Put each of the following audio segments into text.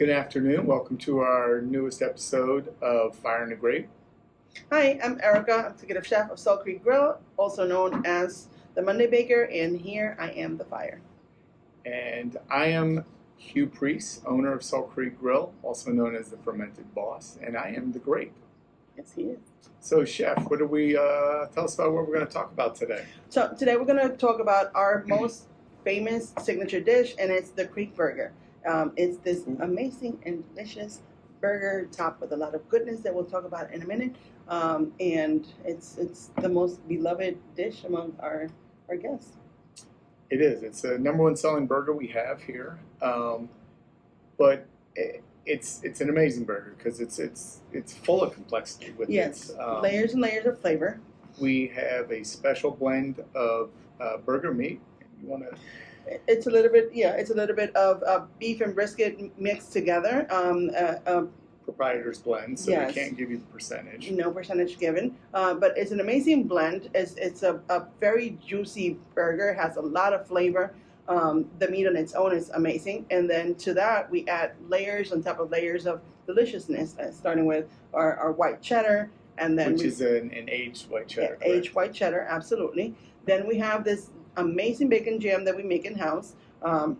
Good afternoon. Welcome to our newest episode of Fire and the Grape. Hi, I'm Erica, executive chef of Salt Creek Grill, also known as the Monday Baker, and here I am the fire. And I am Hugh Preece, owner of Salt Creek Grill, also known as the Fermented Boss, and I am the grape. Yes, he is. So, Chef, what do we tell us about what we're going to talk about today? So today we're going to talk about our most famous signature dish, and it's the Creek Burger. It's this amazing and delicious burger topped with a lot of goodness that we'll talk about in a minute. And it's the most beloved dish among our guests. It is. It's the number one selling burger we have here, but it's an amazing burger because it's full of complexity with Yes, layers and layers of flavor. We have a special blend of burger meat. You want to? It's a little bit of beef and brisket mixed together. Proprietor's blend, so yes. We can't give you the percentage. No percentage given, but it's an amazing blend. It's a very juicy burger. It has a lot of flavor. The meat on its own is amazing, and then to that we add layers on top of layers of deliciousness, starting with our white cheddar, and then which is an aged white cheddar. Yeah, aged white cheddar, absolutely. Then we have this amazing bacon jam that we make in house. A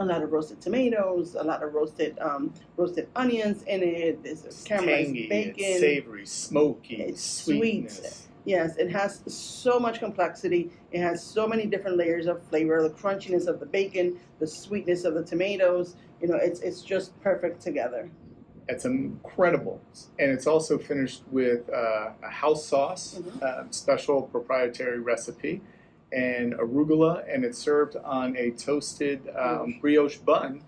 lot of roasted tomatoes, a lot of roasted onions in it. There's caramelized tangy, bacon. It's savory, smoky, It's sweetness. sweet. Yes, it has so much complexity. It has so many different layers of flavor. The crunchiness of the bacon, the sweetness of the tomatoes. You know, it's just perfect together. It's incredible, and it's also finished with a house sauce, special proprietary recipe, and arugula, and it's served on a toasted brioche bun.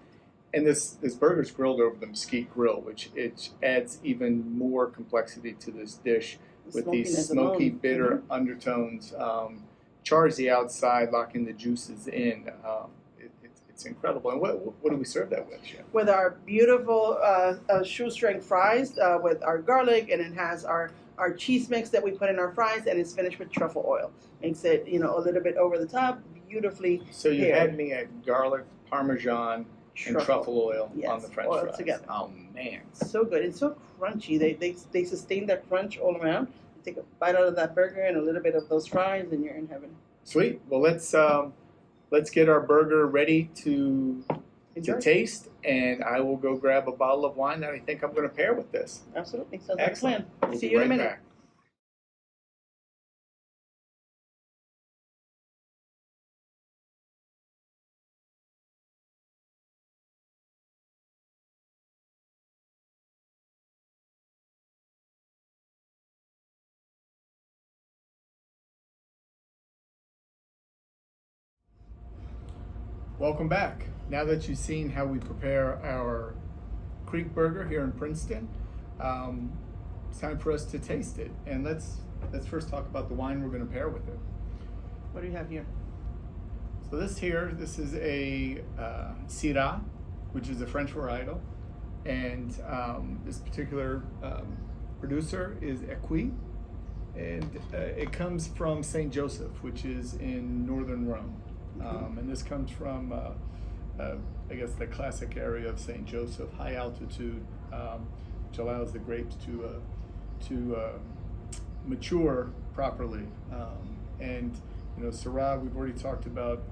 And this burger's grilled over the mesquite grill, which it adds even more complexity to this dish with these smoky, bitter undertones. Chars the outside, locking the juices in. It's incredible. And what do we serve that with, Chef? With our beautiful shoestring fries with our garlic, and it has our cheese mix that we put in our fries, and it's finished with truffle oil. Makes it, a little bit over the top, beautifully So you paired. had me at garlic, parmesan, and truffle oil on the French fries. Together. Oh, man. So good. It's so crunchy. They sustain that crunch all around. You take a bite out of that burger and a little bit of those fries, and you're in heaven. Sweet. Well, let's get our burger ready to taste, and I will go grab a bottle of wine that I think I'm going to pair with this. Absolutely. Sounds Excellent. like a plan. We'll See be you in a right minute. back. Welcome back. Now that you've seen how we prepare our Creek Burger here in Princeton, it's time for us to taste it. And let's first talk about the wine we're going to pair with it. What do you have here? So this is a Syrah, which is a French varietal, and this particular producer is Equi, and it comes from St. Joseph, which is in northern Rome. And this comes from, I guess, the classic area of St. Joseph, high altitude, which allows the grapes to mature properly. And Syrah, we've already talked about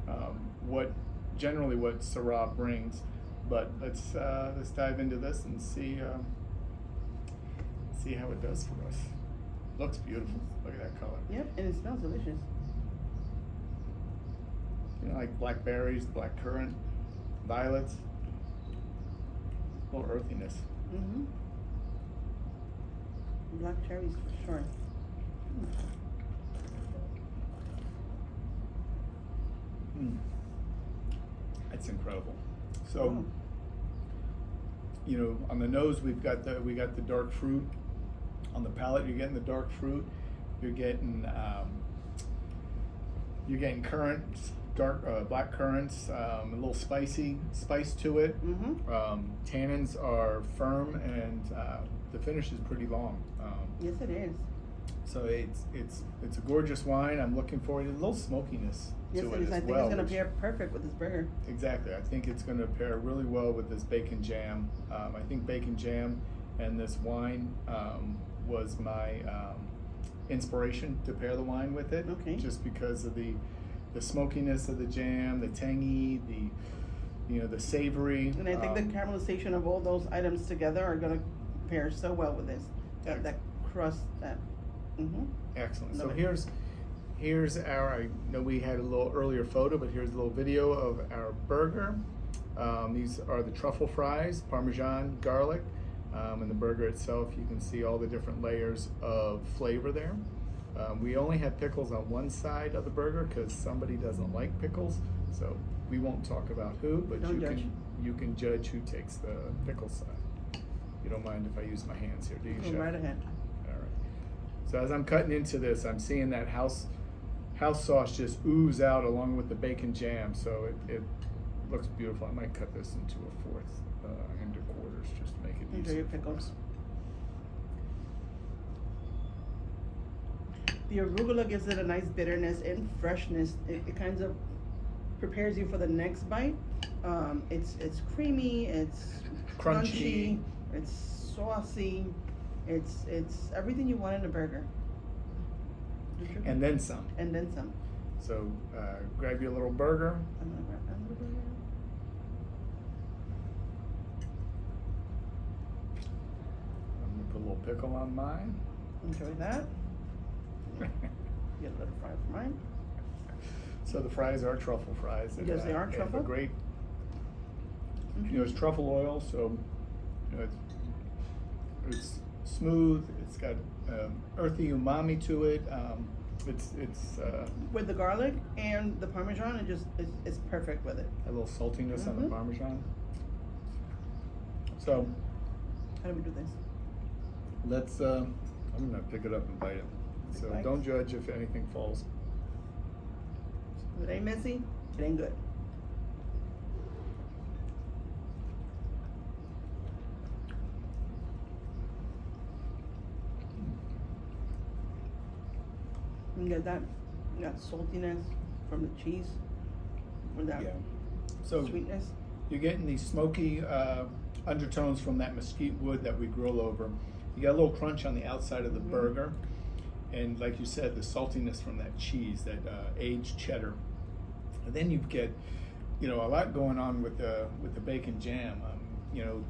what Syrah brings, but let's dive into this and see how it does for us. Looks beautiful. Look at that color. Yep, and it smells delicious. Like blackberries, blackcurrant, violets, a little earthiness. Mm-hmm. Black cherries for sure. That's incredible. So, on the nose we got the dark fruit. On the palate, you're getting the dark fruit. You're getting currants. Black currants, a little spice to it. Mm-hmm. Tannins are firm, and the finish is pretty long. Yes, it is. So it's a gorgeous wine. I'm looking forward to a little smokiness Yes, to it it is. as I think well. it's going to which- pair perfect with this burger. Exactly. I think it's going to pair really well with this bacon jam. I think bacon jam and this wine was my inspiration to pair the wine with it. Okay. Just because of the smokiness of the jam, the tangy, the savory. And I think the caramelization of all those items together are going to pair so well with this. That crust, that. Mm-hmm. Excellent. Love So it. here's our. I know we had a little earlier photo, but here's a little video of our burger. These are the truffle fries, Parmesan, garlic, and the burger itself. You can see all the different layers of flavor there. We only have pickles on one side of the burger because somebody doesn't like pickles. So we won't talk about who, but Don't judge. you can judge who takes the pickle side. You don't mind if I use my hands here, do you, Go Chef? right ahead. All right. So as I'm cutting into this, I'm seeing that house sauce just ooze out along with the bacon jam. So it looks beautiful. I might cut this into a fourth into quarters just to make it Enjoy easy. your pickles. The arugula gives it a nice bitterness and freshness. It kind of prepares you for the next bite. It's creamy. It's crunchy. It's saucy. It's everything you want in a burger. And then some. And then some. So grab your little burger. I'm gonna grab that little burger. I'm gonna put a little pickle on mine. Enjoy that. Get a little fry for mine. So the fries are truffle fries. and, Yes, they are have truffle. a great, Mm-hmm. it's truffle oil, so it's smooth. It's got earthy umami to it. It's With the garlic and the Parmesan, it's perfect with it. a little saltiness on the Mhm. Parmesan. So How do we do this? let's. I'm gonna pick it up and bite it. So Bite. don't judge if anything falls. If it ain't messy, it ain't good. You get that saltiness from the cheese, with that Yeah. So sweetness. you're getting these smoky undertones from that mesquite wood that we grill over. You got a little crunch on the outside of the Mhm. burger, and like you said, the saltiness from that cheese, that aged cheddar. And then you get, a lot going on with the bacon jam.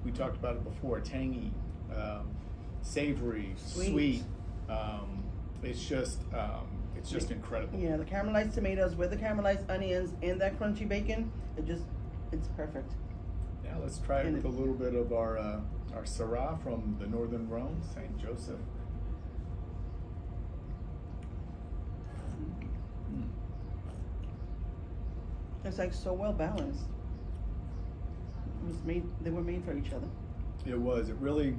We talked about it before: tangy, savory, sweet. It's just incredible. Yeah, the caramelized tomatoes with the caramelized onions and that crunchy bacon, it's perfect. Now let's try it And with a little bit of our Syrah from the Northern Rhone, St. Joseph. Mm. It's like so well balanced. They were made for each other. It was. It really,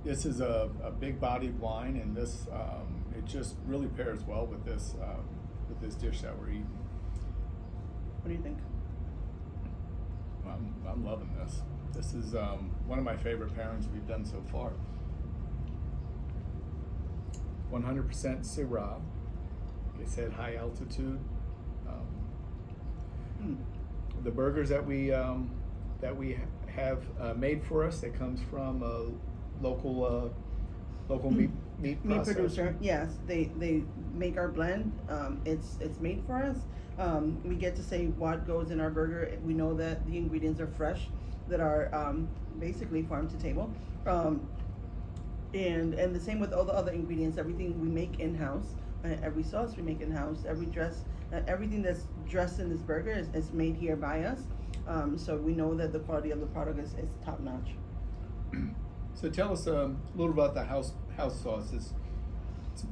this is a big bodied wine, and this it just really pairs well with this dish that we're eating. What do you think? I'm loving this. This is one of my favorite pairings we've done so far. 100% Syrah. Like I said, high altitude. The burgers that we have made for us, that comes from a local meat Producer. Yes, they make our blend. It's made for us. We get to say what goes in our burger. We know that the ingredients are fresh, that are basically farm to table. And the same with all the other ingredients. Everything we make in house. Every sauce we make in house. Every dress, everything that's dressed in this burger is made here by us. So we know that the quality of the product is top notch. So tell us a little about the house sauce.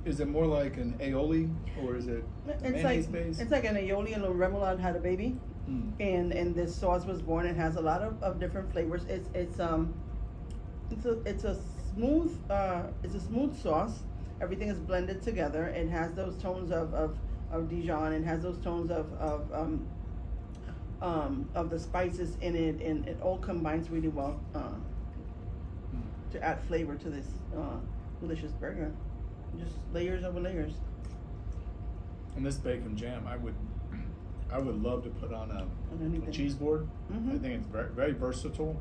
Is it more like an aioli, or is it mayonnaise based? It's like an aioli and a remoulade had a baby, Mm. and this sauce was born. It has a lot of different flavors. It's a smooth sauce. Everything is blended together. It has those tones of Dijon. It has those tones of the spices in it, and it all combines really well to add flavor to this delicious burger. Just layers over layers. And this bacon jam, I would love to put on a anything. cheese board. Mhm. I think it's very, very versatile.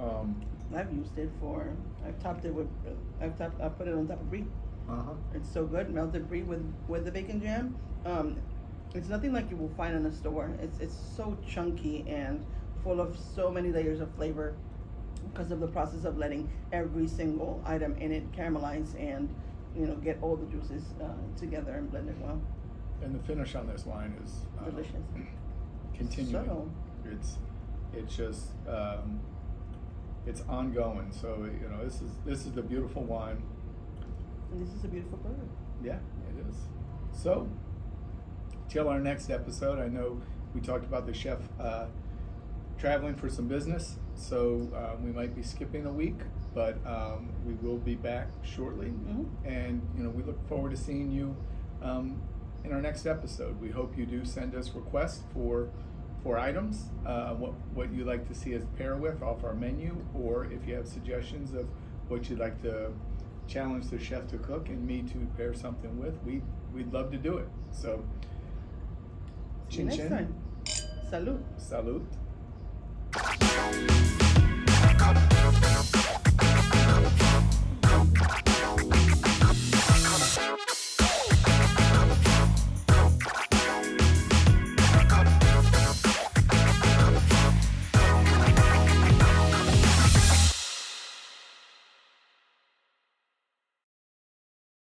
I've used it for. I've topped it with. I put it on top of brie. It's so good, melted brie with the bacon jam. It's nothing like you will find in a store. It's so chunky and full of so many layers of flavor because of the process of letting every single item in it caramelize and get all the juices together and blend it well. And the finish on this wine is Delicious. continuing. So. It's just it's ongoing. So this is the beautiful wine. And this is a beautiful burger. Yeah, it is. So till our next episode, I know we talked about the chef traveling for some business, so we might be skipping a week, but we will be back shortly. Mm-hmm. And we look forward to seeing you in our next episode. We hope you do send us requests for items, what you'd like to see us pair with off our menu, or if you have suggestions of what you'd like to challenge the chef to cook and me to pair something with, we'd love to do it. So See you next time. Salud. Salud.